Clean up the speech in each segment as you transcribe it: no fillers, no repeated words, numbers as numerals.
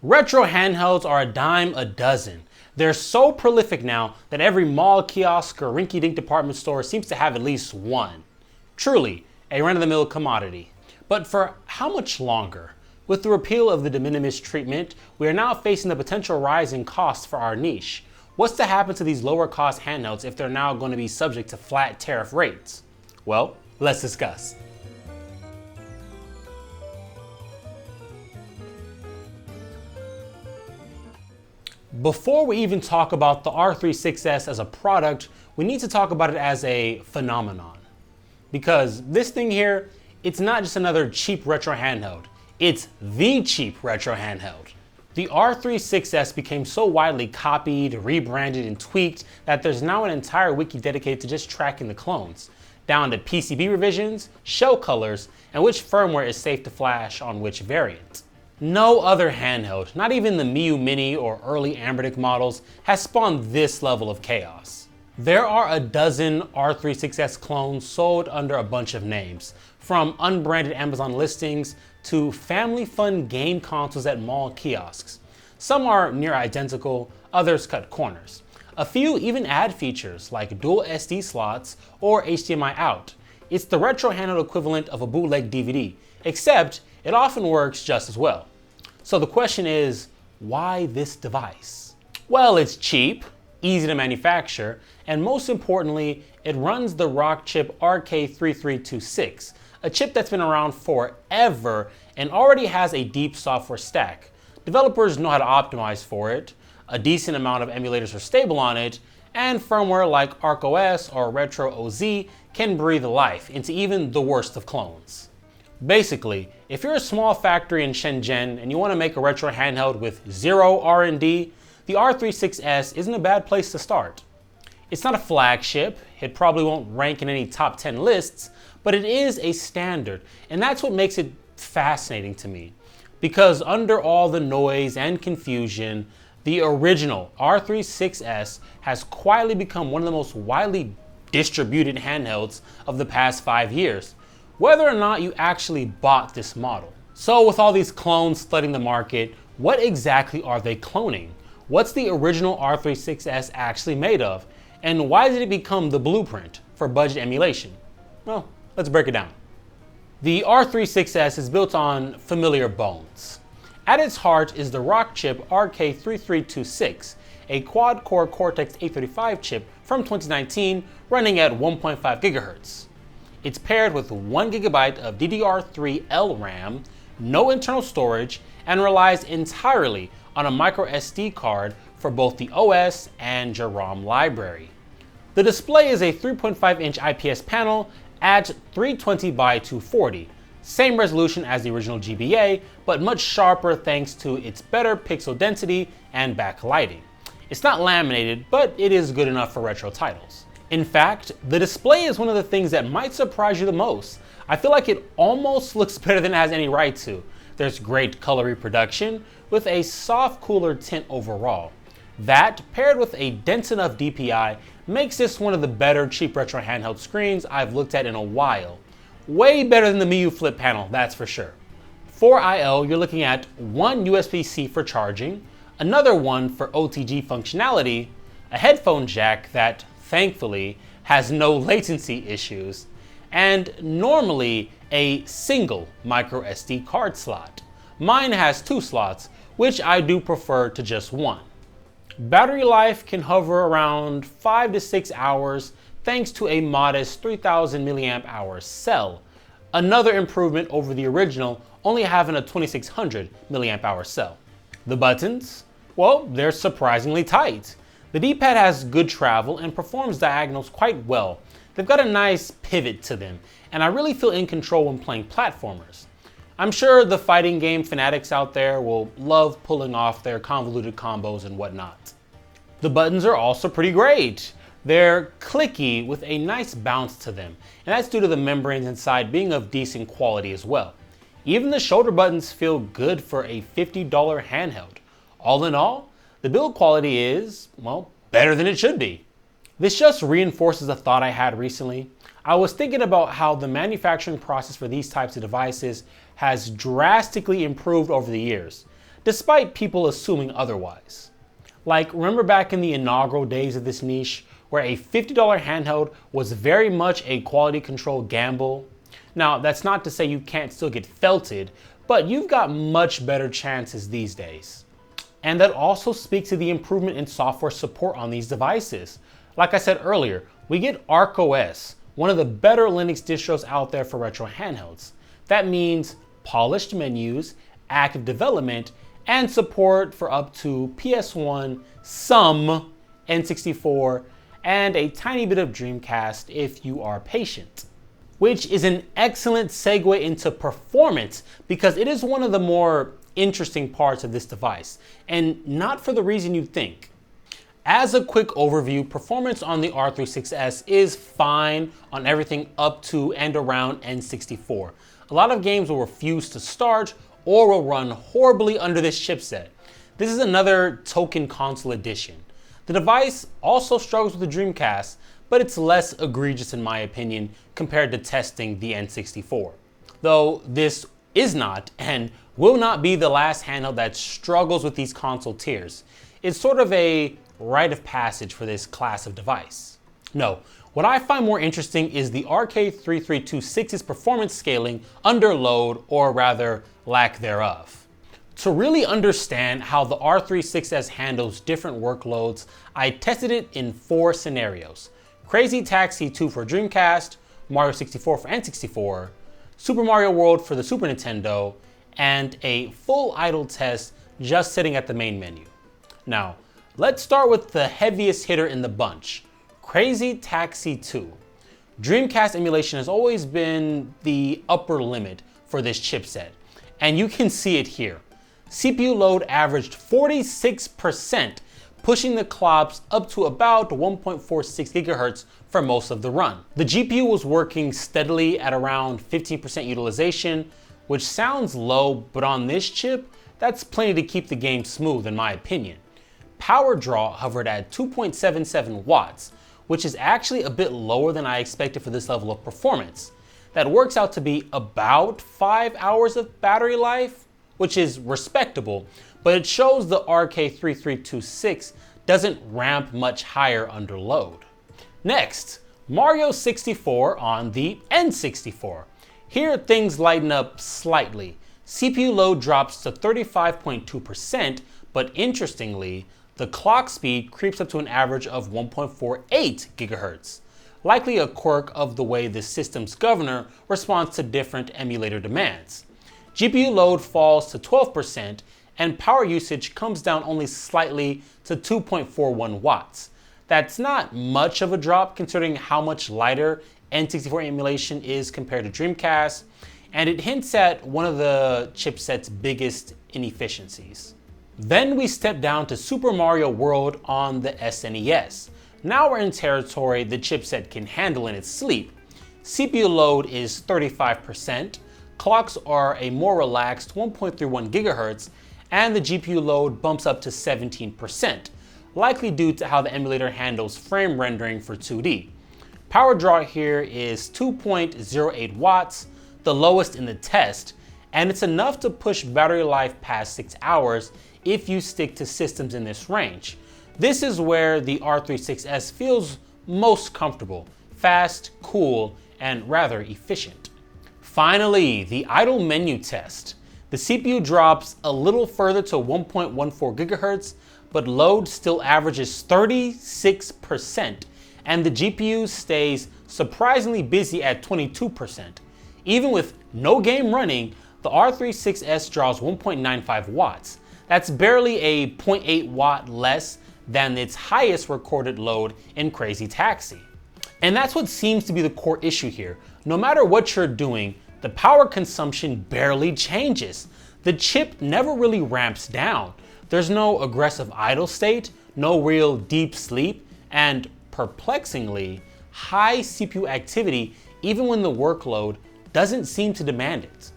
Retro handhelds are a dime a dozen. They're so prolific now that every mall kiosk or rinky-dink department store seems to have at least one. Truly, a run-of-the-mill commodity. But for how much longer? With the repeal of the de minimis treatment, we are now facing the potential rise in costs for our niche. What's to happen to these lower cost handhelds if they're now going to be subject to flat tariff rates? Well, let's discuss. Before we even talk about the R36S as a product, we need to talk about it as a phenomenon. Because this thing here, it's not just another cheap retro handheld. It's the cheap retro handheld. The R36S became so widely copied, rebranded, and tweaked that there's now an entire wiki dedicated to just tracking the clones, down to PCB revisions, shell colors, and which firmware is safe to flash on which variant. No other handheld, not even the Miu Mini or early Amberdic models, has spawned this level of chaos. There are a dozen R36S clones sold under a bunch of names, from unbranded Amazon listings to family fun game consoles at mall kiosks. Some are near identical, others cut corners. A few even add features like dual SD slots or HDMI out. It's the retro handheld equivalent of a bootleg DVD, except it often works just as well. So the question is, why this device? Well, it's cheap, easy to manufacture, and most importantly, it runs the ROC chip RK3326, a chip that's been around forever and already has a deep software stack. Developers know how to optimize for it, a decent amount of emulators are stable on it, and firmware like ArcOS or Retro OZ can breathe life into even the worst of clones. Basically, if you're a small factory in Shenzhen and you want to make a retro handheld with zero R&D, the R36S isn't a bad place to start. It's not a flagship, it probably won't rank in any top 10 lists, but it is a standard, and that's what makes it fascinating to me. Because under all the noise and confusion, the original R36S has quietly become one of the most widely distributed handhelds of the past 5 years, whether or not you actually bought this model. So with all these clones flooding the market, what exactly are they cloning? What's the original R36S actually made of? And why did it become the blueprint for budget emulation? Well, let's break it down. The R36S is built on familiar bones. At its heart is the ROC chip RK3326, a quad-core Cortex-A35 chip from 2019 running at 1.5 GHz. It's paired with 1 GB of DDR3 LRAM, no internal storage, and relies entirely on a micro SD card for both the OS and your ROM library. The display is a 3.5-inch IPS panel at 320 by 240, same resolution as the original GBA, but much sharper thanks to its better pixel density and backlighting. It's not laminated, but it is good enough for retro titles. In fact, the display is one of the things that might surprise you the most. I feel like it almost looks better than it has any right to. There's great color reproduction with a soft cooler tint overall. That, paired with a dense enough DPI, makes this one of the better cheap retro handheld screens I've looked at in a while. Way better than the Miu Flip panel, that's for sure. For I/O, you're looking at one USB-C for charging, another one for OTG functionality, a headphone jack that, thankfully, has no latency issues, and normally a single micro SD card slot. Mine has 2 slots, which I do prefer to just 1. Battery life can hover around 5 to 6 hours thanks to a modest 3000 mAh cell, another improvement over the original only having a 2600 mAh cell. The buttons? Well, they're surprisingly tight. The D-pad has good travel and performs diagonals quite well. They've got a nice pivot to them, and I really feel in control when playing platformers. I'm sure the fighting game fanatics out there will love pulling off their convoluted combos and whatnot. The buttons are also pretty great. They're clicky with a nice bounce to them, and that's due to the membranes inside being of decent quality as well. Even the shoulder buttons feel good for a $50 handheld. All in all, the build quality is, well, better than it should be. This just reinforces a thought I had recently. I was thinking about how the manufacturing process for these types of devices has drastically improved over the years. despite people assuming otherwise. Like, remember back in the inaugural days of this niche, where a $50 handheld was very much a quality control gamble? Now, that's not to say you can't still get felted, but you've got much better chances these days. And that also speaks to the improvement in software support on these devices. Like I said earlier, we get ArcOS, one of the better Linux distros out there for retro handhelds. That means polished menus, active development, and support for up to PS1, some N64, and a tiny bit of Dreamcast if you are patient. Which is an excellent segue into performance, because it is one of the more interesting parts of this device, and not for the reason you think. As a quick overview, performance on the R36S is fine on everything up to and around N64. A lot of games will refuse to start or will run horribly under this chipset. This is another token console edition. The device also struggles with the Dreamcast, but it's less egregious in my opinion compared to testing the N64. Though this is not and will not be the last handheld that struggles with these console tiers. It's sort of a rite of passage for this class of device. No, what I find more interesting is the RK3326's performance scaling under load, or rather lack thereof. To really understand how the R36S handles different workloads, I tested it in 4 scenarios. Crazy Taxi 2 for Dreamcast, Mario 64 for N64, Super Mario World for the Super Nintendo, and a full idle test just sitting at the main menu. Now, let's start with the heaviest hitter in the bunch, Crazy Taxi 2. Dreamcast emulation has always been the upper limit for this chipset, and you can see it here. CPU load averaged 46%, pushing the clocks up to about 1.46 GHz for most of the run. The GPU was working steadily at around 15% utilization, which sounds low, but on this chip, that's plenty to keep the game smooth in my opinion. Power draw hovered at 2.77 watts, which is actually a bit lower than I expected for this level of performance. That works out to be about 5 hours of battery life, which is respectable, but it shows the RK3326 doesn't ramp much higher under load. Next, Mario 64 on the N64. Here things lighten up slightly. CPU load drops to 35.2%, but interestingly, the clock speed creeps up to an average of 1.48 GHz. Likely a quirk of the way the system's governor responds to different emulator demands. GPU load falls to 12%, and power usage comes down only slightly to 2.41 watts. That's not much of a drop considering how much lighter N64 emulation is compared to Dreamcast, and it hints at one of the chipset's biggest inefficiencies. Then we step down to Super Mario World on the SNES. Now we're in territory the chipset can handle in its sleep. CPU load is 35%, clocks are a more relaxed 1.31 GHz, and the GPU load bumps up to 17%, likely due to how the emulator handles frame rendering for 2D. Power draw here is 2.08 watts, the lowest in the test, and it's enough to push battery life past 6 hours if you stick to systems in this range. This is where the R36S feels most comfortable, fast, cool, and rather efficient. Finally, the idle menu test. The CPU drops a little further to 1.14 GHz, but load still averages 36%, and the GPU stays surprisingly busy at 22%. Even with no game running, the R36S draws 1.95 watts. That's barely a 0.8 watt less than its highest recorded load in Crazy Taxi. And that's what seems to be the core issue here. No matter what you're doing, the power consumption barely changes. The chip never really ramps down. There's no aggressive idle state, no real deep sleep, and perplexingly, high CPU activity even when the workload doesn't seem to demand it.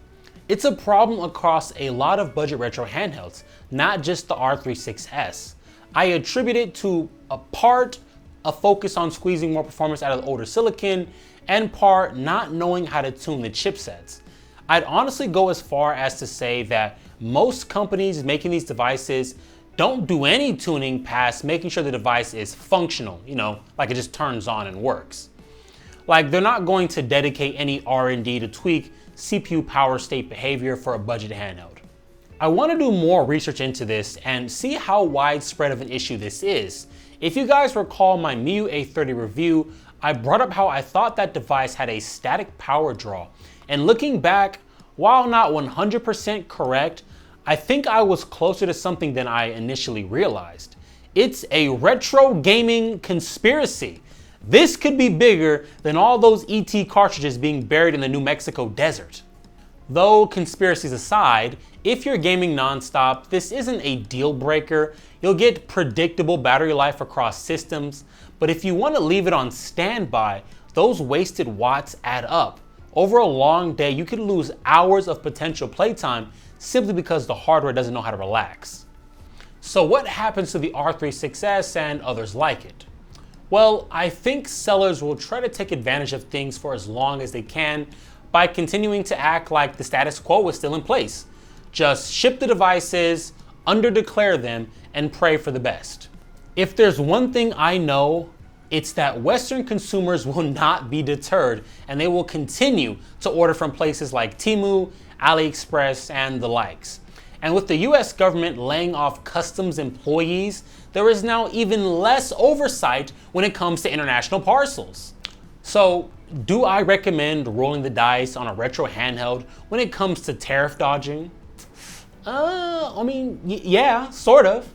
It's a problem across a lot of budget retro handhelds, not just the R36S. I attribute it to a part a focus on squeezing more performance out of the older silicon, and part not knowing how to tune the chipsets. I'd honestly go as far as to say that most companies making these devices don't do any tuning past making sure the device is functional, like it just turns on and works. Like they're not going to dedicate any R&D to tweak CPU power state behavior for a budget handheld. I want to do more research into this and see how widespread of an issue this is. If you guys recall my Miu A30 review, I brought up how I thought that device had a static power draw. And looking back, while not 100% correct, I think I was closer to something than I initially realized. It's a retro gaming conspiracy. This could be bigger than all those ET cartridges being buried in the New Mexico desert. Though conspiracies aside, if you're gaming nonstop, this isn't a deal breaker. You'll get predictable battery life across systems, but if you want to leave it on standby, those wasted watts add up. Over a long day, you could lose hours of potential playtime simply because the hardware doesn't know how to relax. So what happens to the R36S and others like it? Well, I think sellers will try to take advantage of things for as long as they can by continuing to act like the status quo was still in place. Just ship the devices, underdeclare them, and pray for the best. If there's one thing I know, it's that Western consumers will not be deterred and they will continue to order from places like Temu, AliExpress, and the likes. And with the US government laying off customs employees, there is now even less oversight when it comes to international parcels. So, do I recommend rolling the dice on a retro handheld when it comes to tariff dodging? Yeah, sort of.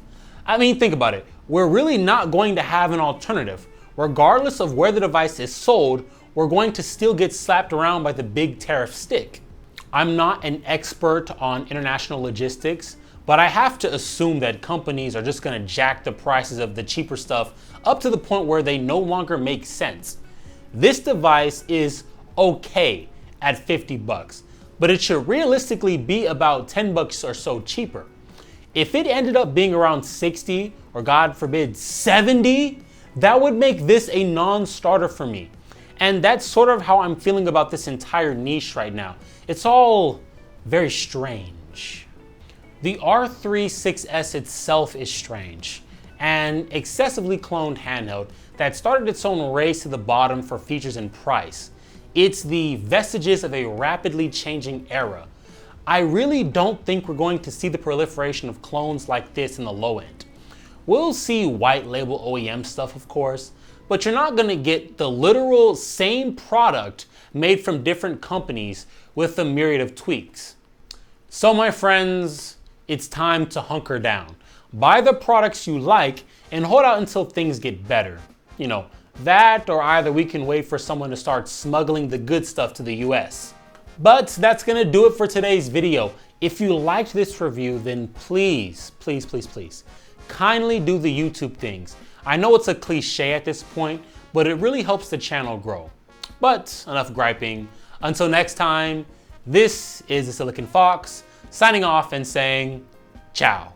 Think about it. We're really not going to have an alternative. Regardless of where the device is sold, we're going to still get slapped around by the big tariff stick. I'm not an expert on international logistics, but I have to assume that companies are just going to jack the prices of the cheaper stuff up to the point where they no longer make sense. This device is okay at 50 bucks, but it should realistically be about 10 bucks or so cheaper. If it ended up being around 60 or God forbid 70, that would make this a non-starter for me. And that's sort of how I'm feeling about this entire niche right now. It's all very strange. The R36S itself is strange. An excessively cloned handheld that started its own race to the bottom for features and price. It's the vestiges of a rapidly changing era. I really don't think we're going to see the proliferation of clones like this in the low end. We'll see white label OEM stuff, of course, but you're not going to get the literal same product made from different companies with a myriad of tweaks. So my friends, it's time to hunker down. Buy the products you like and hold out until things get better. That or either we can wait for someone to start smuggling the good stuff to the US. But that's gonna do it for today's video. If you liked this review, then please, kindly do the YouTube things. I know it's a cliche at this point, but it really helps the channel grow. But enough griping. Until next time, this is the Silicon Fox, signing off and saying ciao.